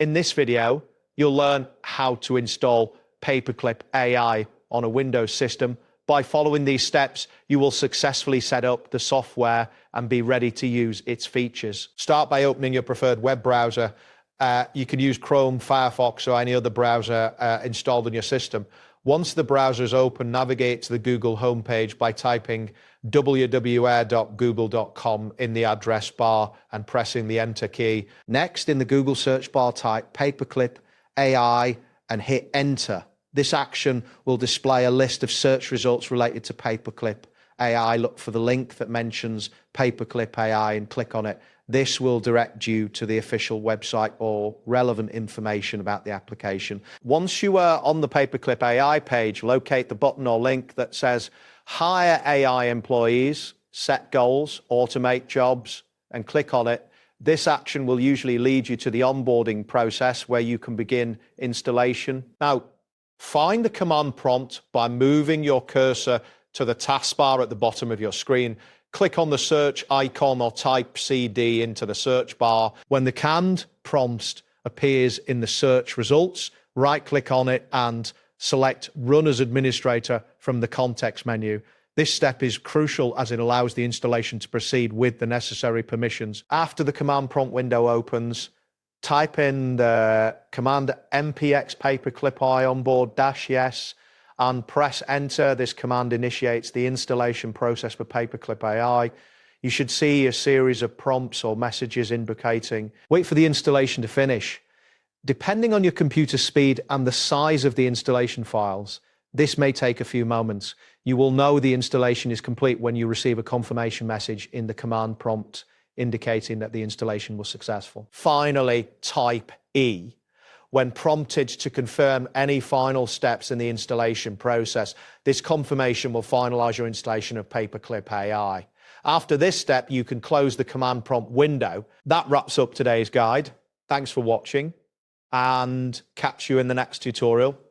In this video, you'll learn how to install Paperclip AI on a Windows system. By following these steps, you will successfully set up the software and be ready to use its features. Start by opening your preferred web browser. You can use Chrome, Firefox, or any other browser installed on your system. Once the browser is open, navigate to the Google homepage by typing www.google.com in the address bar and pressing the Enter key. Next, in the Google search bar, type Paperclip AI and hit Enter. This action will display a list of search results related to Paperclip AI. Look for the link that mentions Paperclip AI and click on it. This will direct you to the official website or relevant information about the application. Once you are on the Paperclip AI page, locate the button or link that says Hire AI Employees, Set Goals, Automate Jobs, and click on it. This action will usually lead you to the onboarding process where you can begin installation. Now, find the command prompt by moving your cursor to the taskbar at the bottom of your screen. Click on the search icon or type CD into the search bar. When the canned prompt appears in the search results, right-click on it and select Run as Administrator from the context menu. This step is crucial as it allows the installation to proceed with the necessary permissions. After the command prompt window opens, type in the command mpx paperclip AI onboard -yes and press Enter. This command initiates the installation process for Paperclip AI. You should see a series of prompts or messages indicating, wait for the installation to finish. Depending on your computer speed and the size of the installation files, this may take a few moments. You will know the installation is complete when you receive a confirmation message in the command prompt indicating that the installation was successful. Finally, type E when prompted to confirm any final steps in the installation process. This confirmation will finalize your installation of Paperclip AI. After this step, you can close the command prompt window. That wraps up today's guide. Thanks for watching and catch you in the next tutorial.